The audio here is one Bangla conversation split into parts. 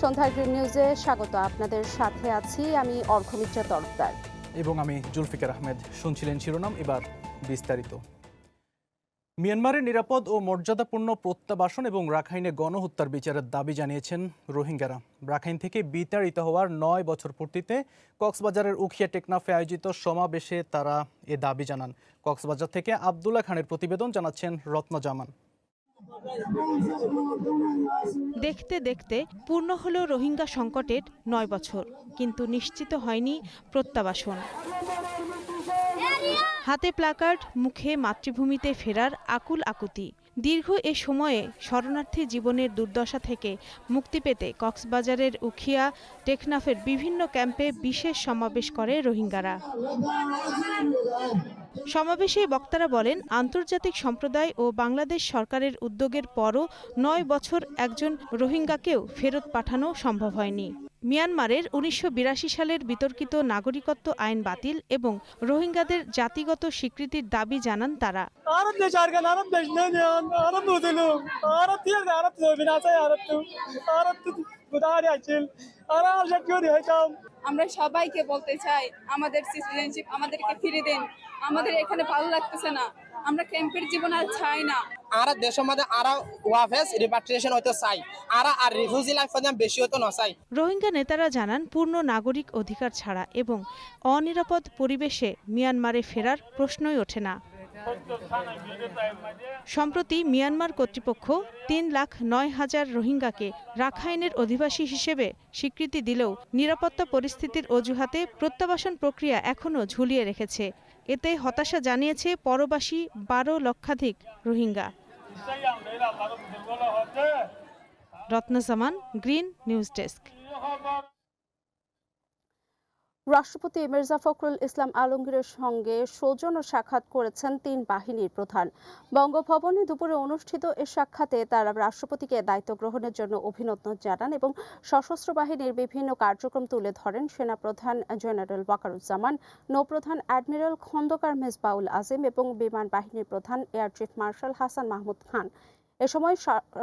সন্ধ্যার গ্রিন নিউজে স্বাগত। আপনাদের সাথে আছি আমি অর্ঘমিত্রা তরফদার এবং আমি জুলফিকার আহমেদ। শুনছিলেন শিরোনাম, এবার বিস্তারিত। মিয়ানমারের নিরাপদ ও মর্যাদাপূর্ণ প্রত্যাবাসন এবং রাখাইনে গণহত্যার বিচারের দাবি জানিয়েছেন রোহিঙ্গারা। রাখাইন থেকে বিতাড়িত হওয়ার ৯ বছর পূর্তিতে কক্সবাজারের উখিয়া টেকনাফে আয়োজিত সমাবেশে তারা এ দাবি জানান। কক্সবাজার থেকে আব্দুল্লাহ খানের প্রতিবেদন, জানাচ্ছেন রত্ন জামান। দেখতে দেখতে পূর্ণ হলো রোহিঙ্গা সংকটের ৯ বছর, কিন্তু নিশ্চিত হয়নি প্রত্যাবাসন। হাতে প্ল্যাকার্ড, মুখে মাতৃভূমিতে ফেরার আকুল আকুতি। দীর্ঘ এ সময়ে শরণার্থী জীবনের দুর্দশা থেকে মুক্তি পেতে কক্সবাজারের উখিয়া টেকনাফের বিভিন্ন ক্যাম্পে বিশেষ সমাবেশ করে রোহিঙ্গারা। সমাবেশে বক্তারা বলেন, আন্তর্জাতিক সম্প্রদায় ও বাংলাদেশ সরকারের উদ্যোগের পরও ৯ বছর একজন রোহিঙ্গাকেও ফেরত পাঠানো সম্ভব হয়নি। মিয়ানমারের ১৯৮২ সালের বিতর্কিত নাগরিকত্ব আইন বাতিল এবং রোহিঙ্গাদের জাতিগত স্বীকৃতির দাবি জানান তারা। আমরা সবাইকে বলতে চাই, আমাদের সিটিজেনশিপ আমাদেরকে ফিরে দেন। আমাদের এখানে ভালো লাগতেছে না, আমরা ক্যাম্পের জীবন আর চাই না। আর দেশের মধ্যে আর ওয়াফেস রিপাট্রিয়েশন হইতে চাই, আর রিফিউজি লাইফ বেশি হতো না চাই। রোহিঙ্গা নেতারা জানান, পূর্ণ নাগরিক অধিকার ছাড়া এবং অনিরাপদ পরিবেশে মিয়ানমারে ফেরার প্রশ্নই ওঠে না। সম্প্রতি মিয়ানমার কর্তৃপক্ষ ৩,০৯,০০০ রোহিঙ্গাকে রাখাইনের অধিবাসী হিসেবে স্বীকৃতি দিলেও নিরাপত্তা পরিস্থিতির অজুহাতে প্রত্যাবাসন প্রক্রিয়া এখনও ঝুলিয়ে রেখেছে। এতে হতাশা জানিয়েছে পরবাসী ১২ লক্ষাধিক রোহিঙ্গা। রত্ন জামান, গ্রিন নিউজ ডেস্ক। রাষ্ট্রপতি মির্জা ফখরুল ইসলাম আলমগীরের সঙ্গে সৌজন্য সাক্ষাৎ করেছেন ৩ বাহিনীর প্রধান। বঙ্গভবনে দুপুরে অনুষ্ঠিত এ সাক্ষাতে তারা রাষ্ট্রপতিকে দায়িত্ব গ্রহণের জন্য অভিনন্দন জানান এবং সশস্ত্র বাহিনীর বিভিন্ন কার্যক্রম তুলে ধরেন। সেনাপ্রধান জেনারেল ওয়াকারুজ্জামান, নৌপ্রধান অ্যাডমিরাল খন্দকার মেজবাউল আজিম এবং বিমান বাহিনীর প্রধান air chief marshal Hasan Mahmud Khan. এ সময়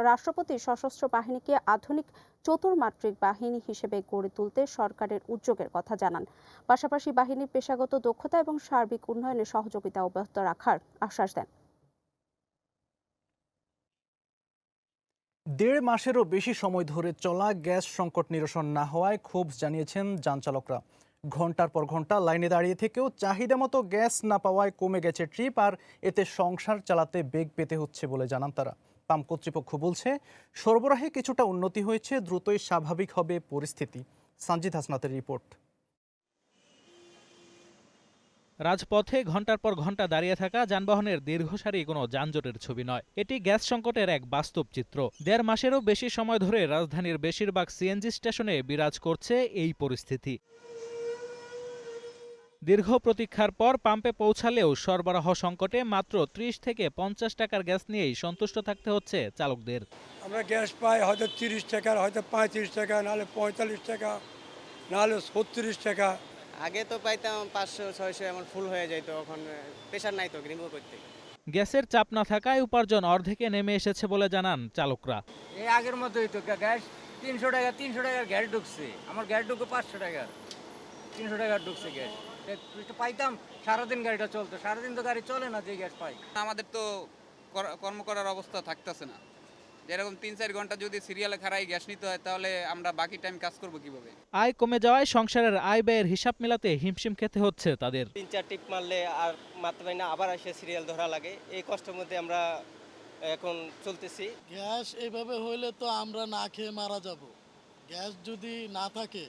রাষ্ট্রপতি সশস্ত্র বাহিনীকে আধুনিক চতুর্মাত্রিক বাহিনী হিসেবে গড়ে তুলতে সরকারের উদ্যোগের কথা জানান। পাশাপাশি বাহিনীর পেশাগত দক্ষতা এবং সার্বিক উন্নয়নে সহযোগিতা অব্যাহত রাখার আশ্বাস দেন। ১.৫ মাসেরও বেশি সময় ধরে চলা গ্যাস সংকট নিরসন না হওয়ায় ক্ষোভ জানিয়েছেন যান চালকরা। ঘন্টার পর ঘন্টা লাইনে দাঁড়িয়ে থেকেও চাহিদা মতো গ্যাস না পাওয়ায় কমে গেছে ট্রিপ, আর এতে সংসার চালাতে বেগ পেতে হচ্ছে বলে জানান তারা। পাম্প কর্তৃপক্ষ বলছে, সরবরাহে কিছুটা উন্নতি হয়েছে, দ্রুতই স্বাভাবিক হবে পরিস্থিতি। সঞ্জিত হাসনাতের রিপোর্ট। রাজপথে ঘন্টার পর ঘন্টা দাঁড়িয়ে থাকা যানবাহনের দীর্ঘ সারি কোনো যানজটের ছবি নয়, এটি গ্যাস সংকটের এক বাস্তব চিত্র। ১.৫ মাসেরও বেশি সময় ধরে রাজধানীর বেশিরভাগ সিএনজি স্টেশনে বিরাজ করছে এই পরিস্থিতি। দীর্ঘ প্রতীক্ষার পর পাম্পে পৌঁছালেও সরবরাহ সংকটে মাত্র ৩০ থেকে ৫০ টাকার গ্যাস নিয়েই সন্তুষ্ট থাকতে হচ্ছে চালকদের। আমরা গ্যাস পাই হয়তো ৩০ টাকার, হয়তো ৩৫ টাকা, নাহলে ৪৫ টাকা, নাহলে ৩৬ টাকা। আগে তো পাইতাম ৫০০-৬০০, এমন ফুল হয়ে যেত। এখন প্রেশার নাই তো রিমুভ করতে। গ্যাসের চাপ না থাকায় উপার্জন অর্ধেকে নেমে এসেছে বলে জানান চালকরা। এই আগের মতোই তো গ্যাস ৩০০ টাকার গ্যাস ঢুকছে। আমার গ্যাস ঢুকবে ৫০০ টাকার, ৩০০ টাকার ঢুকছে গ্যাস। পাইতাম সারাদিন, গাড়িটা চলতো। সারাদিন তো গাড়ি চলে না যে গ্যাস পাই। আমাদের তো কর্ম করার অবস্থা থাকতেছে না। যেরকম ৩-৪ ঘন্টা যদি সিরিয়ালে খাড়াই গ্যাস নিতে হয়, তাহলে আমরা বাকি টাইম কাজ করব কিভাবে? আয় কমে যাওয়ায় সংসারের আয় ব্যয়ের হিসাব মেলাতে হিমশিম খেতে হচ্ছে তাদের। ৩-৪ টিপ মারলে আর মারতে পারি না, আবার এসে সিরিয়াল ধরা লাগে। এই কষ্টের মধ্যে আমরা এখন চলতেছি। গ্যাস এইভাবে হইলে তো আমরা না খেয়ে মারা যাব। গ্যাস যদি না থাকে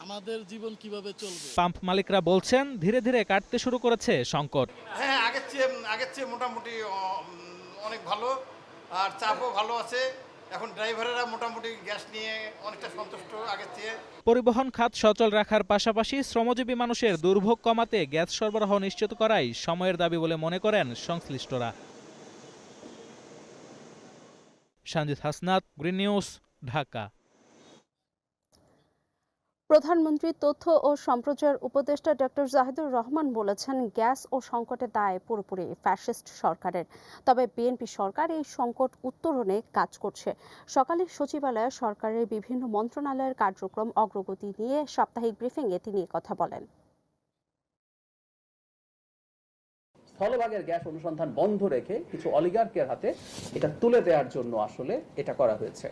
আমাদের জীবন কিভাবে চলবে? পাম্প মালিকরা বলছেন, ধীরে ধীরে কাটতে শুরু করেছে সংকট। হ্যাঁ, আগের চেয়ে মোটামুটি অনেক ভালো, আর চাপও ভালো আছে। এখন ড্রাইভারেরা মোটামুটি গ্যাস নিয়ে অনেকটা সন্তুষ্ট আগের চেয়ে। পরিবহন খাত সচল রাখার পাশাপাশি শ্রমজীবী মানুষের দুর্ভোগ কমাতে গ্যাস সরবরাহ নিশ্চিত করাই সময়ের দাবি বলে মনে করেন সংশ্লিষ্টরা। Sanjit Hasnat, green news, Dhaka. প্রধানমন্ত্রী তথ্য ও সম্প্রচার উপদেষ্টা ডক্টর জাহিদুর রহমান বলেছেন, গ্যাস ও সংকটের দায় পুরোপুরি ফ্যাসিস্ট সরকারের। তবে বিএনপি সরকার এই সংকট উত্তরণে কাজ করছে। সকালে সচিবালয়ে সরকারের বিভিন্ন মন্ত্রণালয়ের কার্যক্রম অগ্রগতি নিয়ে সাপ্তাহিক ব্রিফিংয়ে তিনি কথা বলেন। স্থলভাগের গ্যাস অনুসন্ধান বন্ধ রেখে কিছু অলিগার্কের হাতে এটা তুলে দেওয়ার জন্য আসলে এটা করা হয়েছে।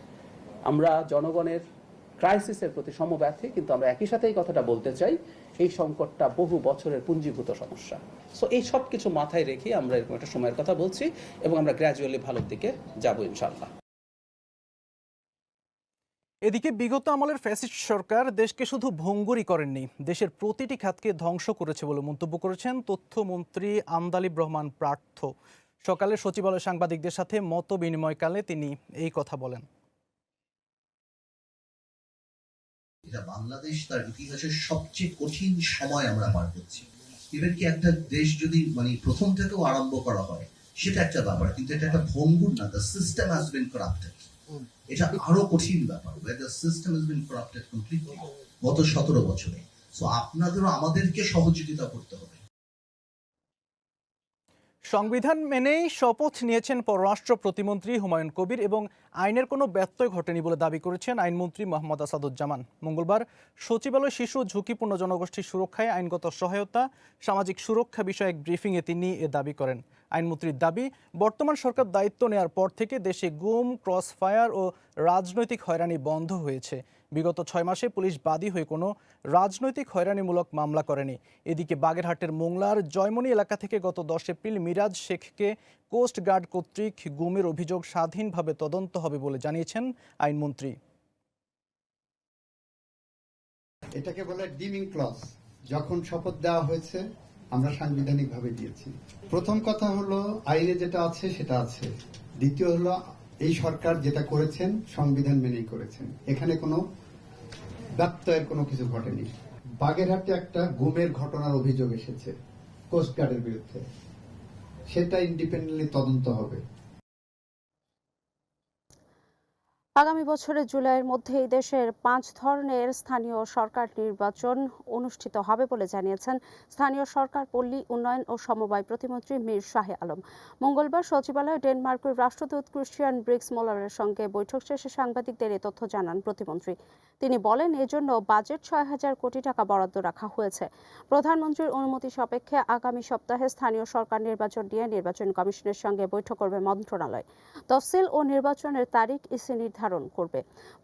আমরা জনগণের ক্রাইসিসের প্রতি সমব্যথী, কিন্তু আমরা একই সাথে এই কথাটা বলতে চাই, এই সংকটটা বহু বছরের পুঞ্জীভূত সমস্যা। সো এই সব কিছু মাথায় রেখে আমরা এরকম একটা সময়ের কথা বলছি এবং আমরা গ্র্যাজুয়ালি ভালোর দিকে যাব ইনশাআল্লাহ। এদিকে বিগত আমলের ফ্যাসিস্ট সরকার দেশকে শুধু ভঙ্গুরই করেননি, দেশের প্রতিটি খাতকে ধ্বংস করেছে বলে মন্তব্য করেছেন তথ্যমন্ত্রী আমদালিব রহমান প্রার্থ। সকালে সচিবালয়ে সাংবাদিকদের সাথে মত বিনিময়কালে তিনি এই কথা বলেন। এটা বাংলাদেশ তার ইতিহাসের সবচেয়ে কঠিন সময় আমরা পার করছি। ইভেন কি একটা দেশ যদি প্রথম থেকেও আরম্ভ করা হয় সেটা একটা ব্যাপার, কিন্তু এটা একটা ভঙ্গুর না। The system has been corrupted. এটা আরো কঠিন ব্যাপার, the system has been corrupted completely গত 17 বছরে। সো আপনাদেরও আমাদেরকে সহযোগিতা করতে হবে। সংবিধান মেনেই শপথ নিয়েছেন পররাষ্ট্র প্রতিমন্ত্রী হুমায়ুন কবির এবং আইনের কোনো ব্যত্যয় ঘটেনি বলে দাবি করেছেন আইনমন্ত্রী মোহাম্মদ আসাদুজ্জামান। মঙ্গলবার সচিবালয় শিশু ঝুঁকিপূর্ণ জনগোষ্ঠীর সুরক্ষায় আইনগত সহায়তা, সামাজিক সুরক্ষা বিষয়ক ব্রিফিংয়ে তিনি এ দাবি করেন। আইনমন্ত্রীর দাবি, বর্তমান সরকার দায়িত্ব নেওয়ার পর থেকে দেশে গুম, ক্রস ফায়ার ও রাজনৈতিক হয়রানি বন্ধ হয়েছে। বিগত 6 মাসে পুলিশ বাদী হয়ে কোনো রাজনৈতিক হয়রানিমূলক মামলা করেনি। এদিকে বাগেরহাটের মোংলার জয়মনি এলাকা থেকে গত 10 এপ্রিল মিরাজ শেখকে কোস্ট গার্ড কর্তৃক গুমের অভিযোগ স্বাধীনভাবে তদন্ত হবে বলে জানিয়েছেন আইনমন্ত্রী। এটাকে বলে ডিমিং ক্লজ। যখন শপথ দেওয়া হয়েছে আমরা সাংবিধানিকভাবে দিয়েছি। প্রথম কথা হলো আইনে যেটা আছে সেটা আছে। দ্বিতীয় হলো এই সরকার যেটা করেছেন সংবিধান মেনেই করেছেন, এখানে কোনো ব্যত্যয়ের কোনো কিছু ঘটেনি। বাগেরহাটে একটা গুমের ঘটনার অভিযোগ এসেছে কোস্টগার্ডের বিরুদ্ধে, সেটা ইন্ডিপেন্ডেন্টলি তদন্ত হবে। আগামী বছরের জুলাইয়ের মধ্যেই দেশের 5 ধরনের স্থানীয় সরকার নির্বাচন অনুষ্ঠিত হবে বলে জানিয়েছেন স্থানীয় সরকার, পল্লী উন্নয়ন ও সমবায় প্রতিমন্ত্রী মীর শাহে আলম। মঙ্গলবার সচিবালয়ে ডেনমার্কের রাষ্ট্রদূত ক্রিস্টিয়ান ব্রিক্স মোলারের সঙ্গে বৈঠক শেষে সাংবাদিকদের এ তথ্য জানান প্রতিমন্ত্রী। তিনি বলেন, এজন্য বাজেট 6,000 কোটি টাকা বরাদ্দ রাখা হয়েছে। প্রধানমন্ত্রীর অনুমতি সাপেক্ষে আগামী সপ্তাহে স্থানীয় সরকার নির্বাচন নিয়ে নির্বাচন কমিশনের সঙ্গে বৈঠক করবে মন্ত্রণালয়। তফসিল ও নির্বাচনের তারিখ ইসি নির্ধারণ করবে।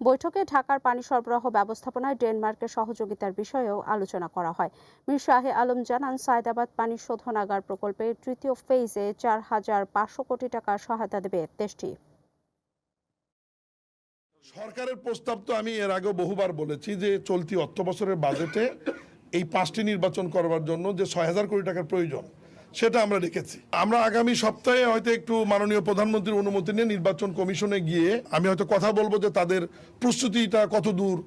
বৈঠকে ঢাকার পানি সরবরাহ ব্যবস্থাপনায় ডেনমার্কের সহযোগিতার বিষয়েও আলোচনা করা হয়। মীর শাহে আলম জানান, সায়দাবাদ পানি শোধনাগার প্রকল্পের 3য় ফেজে 4,500 কোটি টাকার সহায়তা দেবে দেশটি। সরকারের প্রস্তাব তো আমি এর আগেও বহুবার বলেছি যে চলতি অর্থ বছরের বাজেটে এই 5টি নির্বাচন করবার জন্য যে 6,000 কোটি টাকার প্রয়োজন সেটা আমরা রেখেছি। আমরা আগামী সপ্তাহে হয়তো একটু মাননীয় প্রধানমন্ত্রীর অনুমতি নিয়ে নির্বাচন কমিশনে গিয়ে আমি হয়তো কথা বলবো যে তাদের প্রস্তুতিটা কত দূর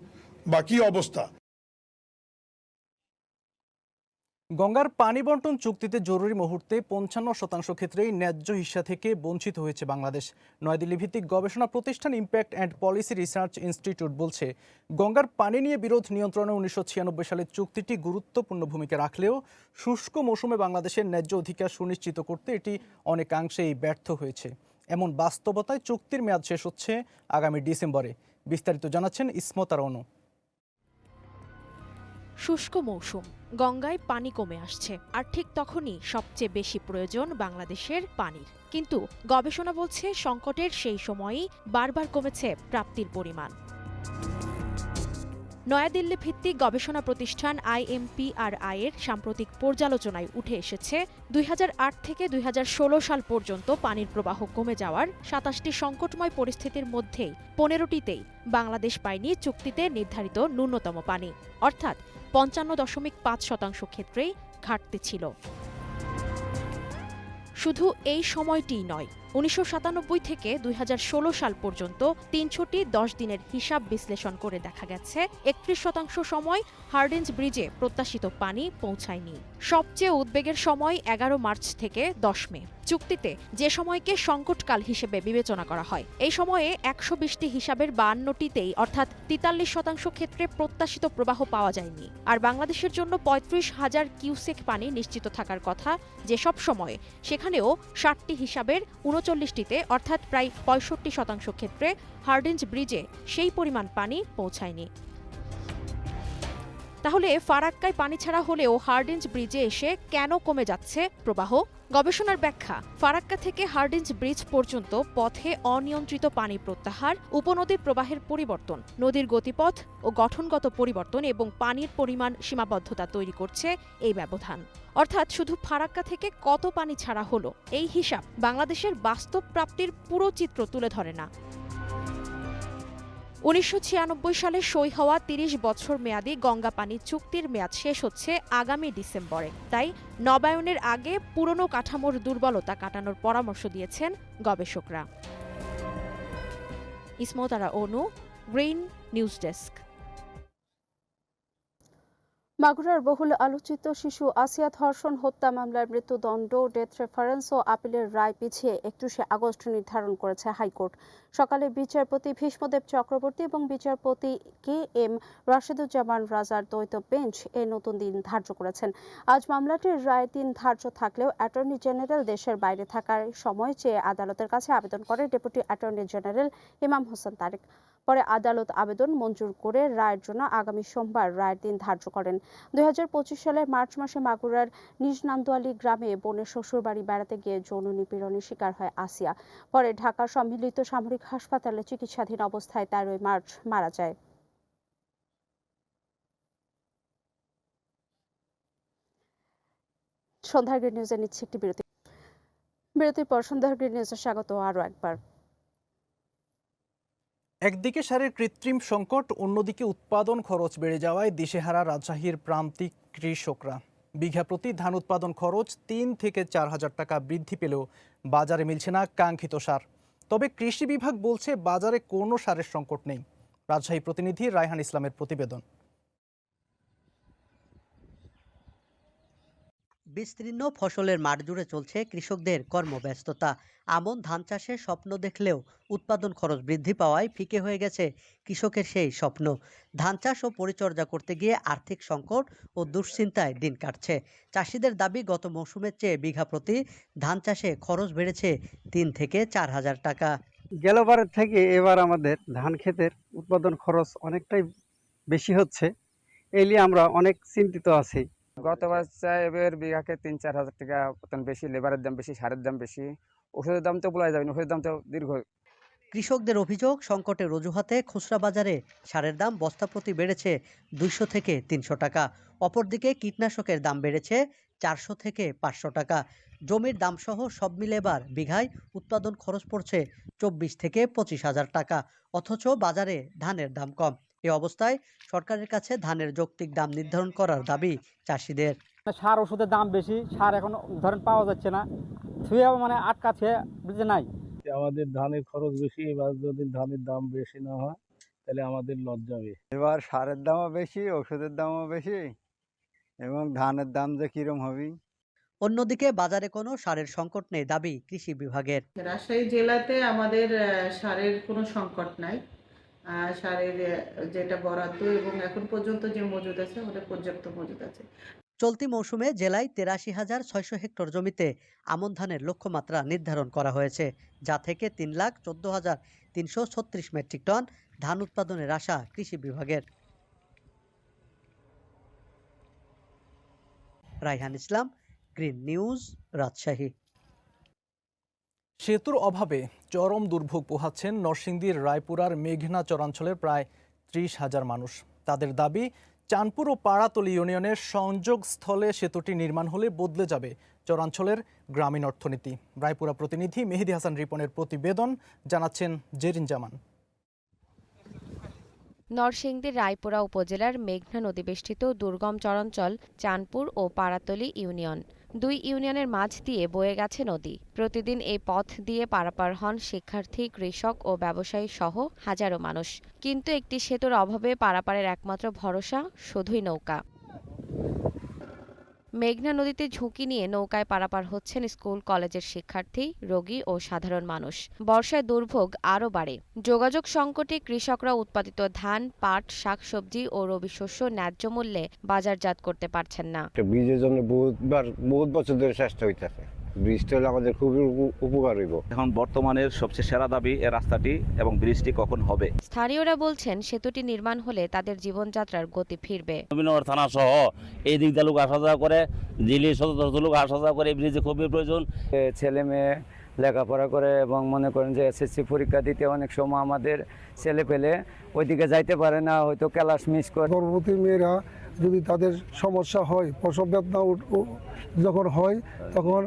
বা কি অবস্থা। গঙ্গার পানি বন্টন চুক্তিতে জরুরি মুহূর্তে 55% ক্ষেত্রেই ন্যায্য হিস্সা থেকে বঞ্চিত হয়েছে বাংলাদেশ। নয়াদিল্লি ভিত্তিক গবেষণা প্রতিষ্ঠান impact and policy research institute বলছে, গঙ্গার পানি নিয়ে বিরোধ নিয়ন্ত্রণে 1996 সালের চুক্তিটি গুরুত্বপূর্ণ ভূমিকা রাখলেও শুষ্ক মৌসুমে বাংলাদেশের ন্যায্য অধিকার সুনিশ্চিত করতে এটি অনেকাংশেই ব্যর্থ হয়েছে। এমন বাস্তবতায় চুক্তির মেয়াদ শেষ হচ্ছে আগামী ডিসেম্বরে। বিস্তারিত জানাচ্ছেন ইসমত আরনু। শুষ্ক মৌসুম, গঙ্গায় পানি কমে আসছে, আর ঠিক তখনই সবচেয়ে বেশি প্রয়োজন বাংলাদেশের পানির। কিন্তু গবেষণা বলছে, সংকটের সেই সময়ই বারবার কমেছে প্রাপ্তির পরিমাণ। নয়াদিল্লি ভিত্তিক গবেষণা প্রতিষ্ঠান IMPRI এর সাম্প্রতিক পর্যালোচনায় উঠে এসেছে 2008 থেকে 2016 সাল পর্যন্ত পানির প্রবাহ কমে যাওয়ার 27টি সংকটময় পরিস্থিতির মধ্যেই 15টিতেই বাংলাদেশ পায়নি চুক্তিতে নির্ধারিত ন্যূনতম পানি, অর্থাৎ 55.5% ক্ষেত্রেই ঘাটতি ছিল। শুধু এই সময়টিই নয়, 1997 থেকে 2016 সাল পর্যন্ত 3টি 10 দিনের হিসাব বিশ্লেষণ করে দেখা গেছে 31% সময় হার্ডিঞ্জ ব্রিজে প্রত্যাশিত পানি পৌঁছায়নি। সবচেয়ে উদ্বেগের সময় 11 মার্চ থেকে 10 মে। চুক্তিতে যে সময়কে সংকটকাল হিসেবে বিবেচনা করা হয়, এই সময়ে 120টি হিসাবের 52টিতেই অর্থাৎ 43% ক্ষেত্রে প্রত্যাশিত প্রবাহ পাওয়া যায়নি। আর বাংলাদেশের জন্য 35,000 কিউসেক পানি নিশ্চিত থাকার কথা যেসব সময়ে, সেখানেও 60টি হিসাবের 39টিতে অর্থাৎ প্রায় 65% ক্ষেত্রে হার্ডিঞ্জ ব্রিজে সেই পরিমাণ পানি পৌঁছায়নি। তাহলে ফারাক্কায় পানি ছাড়া হলেও হার্ডিঞ্জ ব্রিজে এসে কেন কমে যাচ্ছে প্রবাহ? গবেষণার ব্যাখ্যা, ফারাক্কা থেকে হার্ডিঞ্জ ব্রিজ পর্যন্ত পথে অনিয়ন্ত্রিত পানি প্রত্যাহার, উপনদীর প্রবাহের পরিবর্তন, নদীর গতিপথ ও গঠনগত পরিবর্তন এবং পানির পরিমাণ সীমাবদ্ধতা তৈরি করছে এই ব্যবধান। অর্থাৎ শুধু ফারাক্কা থেকে কত পানি ছাড়া হলো, এই হিসাব বাংলাদেশের বাস্তব প্রাপ্তির পুরো চিত্র তুলে ধরে না। 1996 সালে সই হওয়া 30 বছর মেয়াদী গঙ্গা পানি চুক্তির মেয়াদ শেষ হচ্ছে আগামী ডিসেম্বরে। তাই নবায়নের আগে পুরনো কাঠামোর দুর্বলতা কাটানোর পরামর্শ দিয়েছেন গবেষকরা। ইসমতারা অনু, গ্রিন নিউজ ডেস্ক। মাগুরার বহুল আলোচিত শিশু আসিয়া ধর্ষণ হত্যা মামলার মৃত্যুদণ্ড, ডেথ রেফারেন্স ও আপিলের রায় পিছিয়ে 31 আগস্ট নির্ধারণ করেছে হাইকোর্ট। সকালে বিচারপতি ভীষ্মদেব চক্রবর্তী এবং বিচারপতি KM রাশেদুজ্জামান রাজার দ্বৈত বেঞ্চ এই নতুন দিন ধার্য করেছেন। আজ মামলাটির রায়ের দিন ধার্য থাকলেও অ্যাটর্নি জেনারেল দেশের বাইরে থাকার সময় চেয়ে আদালতের কাছে আবেদন করে ডেপুটি অ্যাটর্নি জেনারেল ইমাম হোসেন তারেক। পরে আদালত আবেদন মঞ্জুর করে রায়ের জন্য আগামী সোমবার রায়ের দিন ধার্য করেন। 2025 সালের মার্চ মাসে মাগুরার নিজ নান্দুয়ালি গ্রামে বোনের শ্বশুরবাড়ি বেড়াতে গিয়ে যৌন নিপীড়নের শিকার হয় আসিয়া। পরে ঢাকার সম্মিলিত সামরিক হাসপাতালে চিকিৎসাধীন অবস্থায় 13 মার্চ মারা যায়। সন্ধ্যার গ্রিন নিউজে নিচ্ছে একটি বিরতি। বিরতির পর সন্ধ্যার গ্রিন নিউজে স্বাগত আরও একবার। একদিকে সারের কৃত্রিম সংকট, অন্যদিকে উৎপাদন খরচ বেড়ে যাওয়ায় দিশেহারা রাজশাহীর প্রান্তিক কৃষকরা। বিঘা প্রতি ধান উৎপাদন খরচ 3 থেকে 4 হাজার টাকা বৃদ্ধি পেলেও বাজারে মিলছে না কাঙ্ক্ষিত সার। তবে কৃষি বিভাগ বলছে বাজারে কোনো সারের সংকট নেই। রাজশাহী প্রতিনিধি রায়হান ইসলামের প্রতিবেদন। বিস্তীর্ণ ফসলের মাঠ জুড়ে চলছে কৃষকদের কর্মব্যস্ততা। আমন ধান চাষের স্বপ্ন দেখলেও উৎপাদন খরচ বৃদ্ধি পাওয়ায় ফিকে হয়ে গেছে কৃষকের সেই স্বপ্ন। ধান চাষ ও পরিচর্যা করতে গিয়ে আর্থিক সংকট ও দুশ্চিন্তায় দিন কাটছে। চাষিদের দাবি, গত মৌসুমের চেয়ে বিঘা প্রতি ধান চাষে খরচ বেড়েছে 3 থেকে 4 হাজার টাকা। গেলবারের থেকে এবার আমাদের ধান ক্ষেতের উৎপাদন খরচ অনেকটাই বেশি হচ্ছে, এই নিয়ে আমরা অনেক চিন্তিত আছি। গতবার এবার বিঘাকে 3-4 হাজার টাকা মতন বেশি, লেবারের দাম বেশি, সারের দাম বেশি, ওষুধের দাম তো বলা যাবে না, ওষুধের দাম তো দীর্ঘ। কৃষকদের অভিযোগ, সংকটের অজুহাতে খুচরা বাজারে সারের দাম বস্তা প্রতি বেড়েছে 200 থেকে 300 টাকা। অপরদিকে কীটনাশকের দাম বেড়েছে 400 থেকে 500 টাকা। জমির দাম সহ সব মিলে এবার বিঘায় উৎপাদন খরচ পড়ছে 24 থেকে 25 হাজার টাকা, অথচ বাজারে ধানের দাম কম। এই অবস্থায় সরকারের কাছে ধানের যৌক্তিক দাম নির্ধারণ করার দাবি চাষিদের। সার ওষুধের দাম বেশি, সার এখন ধরেন পাওয়া যাচ্ছে না, মানে আটকাছে, বুঝতে নাই। আমাদের ধানের খরচ বেশি, এবার যদি ধানের দাম বেশি না হয় তাহলে আমাদের লস যাবে। এবার সারের দামও বেশি, ওষুধের দামও বেশি, এবং ধানের দাম যে কিরম হবে। অন্যদিকে বাজারে কোনো সারের সংকট নেই দাবি কৃষি বিভাগের। রাজশাহী জেলাতে আমাদের সারের কোনো সংকট নাই। সারের যেটা বরাদ্দ এবং এখন পর্যন্ত যে মজুদ আছে ওদের পর্যাপ্ত মজুদ আছে। চলতি মৌসুমে জেলায় 83,600 হেক্টর জমিতে আমন ধানের লক্ষ্যমাত্রা নির্ধারণ করা হয়েছে, যা থেকে 3,14,336 মেট্রিক টন ধান উৎপাদনের আশা কৃষি বিভাগের। রায়হান ইসলাম, গ্রিন নিউজ, রাজশাহী। সেতুর অভাবে চরম দুর্ভোগ পোহাচ্ছেন নরসিংদীর রায়পুরার মেঘনা চরাঞ্চলের প্রায় 30,000 মানুষ। তাদের দাবি, চাঁদপুর ও পাড়াতলী ইউনিয়নের সংযোগস্থলে সেতুটি নির্মাণ হলে বদলে যাবে চরাঞ্চলের গ্রামীণ অর্থনীতি। রায়পুরা প্রতিনিধি মেহেদি হাসান রিপনের প্রতিবেদন, জানাচ্ছেন জেরিন জামান। নরসিংদীর রায়পুরা উপজেলার মেঘনা নদীবেষ্টিত দুর্গম চরাঞ্চল চাঁদপুর ও পাড়াতলী ইউনিয়ন। দুই ইউনিয়নের মাঝ দিয়ে বয়ে গেছে নদী। প্রতিদিন এই পথ দিয়ে পারাপার হন শিক্ষার্থী, কৃষক ও ব্যবসায়ী সহ হাজারো মানুষ। কিন্তু একটি সেতুর অভাবে পারাপারের একমাত্র ভরসা শুধুই নৌকা। মেঘনা নদীতে ঝুঁকি নিয়ে নৌকায় পারাপার হচ্ছেন স্কুল কলেজের শিক্ষার্থী, রোগী ও সাধারণ মানুষ। বর্ষায় দুর্ভোগ আরও বাড়ে। যোগাযোগ সংকটে কৃষকরা উৎপাদিত ধান, পাট, শাকসবজি ও রবি শস্য ন্যায্য মূল্যে বাজারজাত করতে পারছেন না। ব্রিজের জন্য বহুত বছর ধরে চেষ্টা হইতেছে। ব্রিজটা হলে আমাদের খুবই উপকার হইব। এখন বর্তমানের সবচেয়ে সেরা দাবি এই রাস্তাটি এবং ব্রিজটি কখন হবে। স্থানীয়রা বলছেন সেতুটি নির্মাণ হলে তাদের জীবনযাত্রার গতি ফিরবে। নবীনগর থানা সহ এই দিক দিয়ে লোক আসা যাওয়া করে, দিল্লি শত শত লোক আসা যাওয়া করে, এই ব্রিজে খুবই প্রয়োজন। ছেলে মেয়ে লেখাপড়া করে এবং মনে করেন যে এসএসসি পরীক্ষা দিতে অনেক সময় আমাদের ছেলে পেলে ওইদিকে যাইতে পারে না, হয়তো ক্লাস মিস করে। গর্ভবতী মেয়েরা যদি তাদের সমস্যা হয়, প্রসব বেদনা যখন হয়, তখন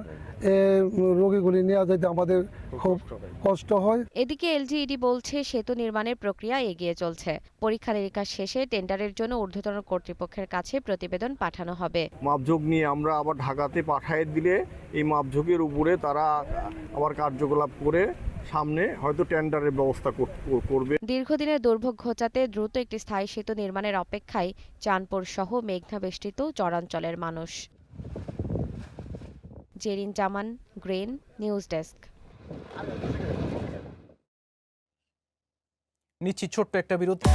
রোগীগুলি নিয়ে যেতে আমাদের খুব কষ্ট হয়। এদিকে এলজিইডি বলছে সেতু নির্মাণের প্রক্রিয়া এগিয়ে চলছে। পরীক্ষা নিরীক্ষা শেষে টেন্ডারের জন্য ঊর্ধ্বতন কর্তৃপক্ষের কাছে প্রতিবেদন পাঠানো হবে। মাপঝোঁক নিয়ে আমরা আবার ঢাকাতে পাঠিয়ে দিলে এই মাপঝোঁকের উপরে তারা আবার কার্যকলাপ করে সামনে হয়তো টেন্ডারের ব্যবস্থা করবে। দীর্ঘদিনের দুর্ভোগ ঘোচাতে দ্রুত একটি স্থায়ী সেতু নির্মাণের অপেক্ষায় চাঁদপুর সহ মেঘনা বেষ্টিত চরাঞ্চলের মানুষ। জেরিন জামান, গ্রেন নিউজ ডেস্ক। নিচ্ছি ছোট্ট একটা বিরতি।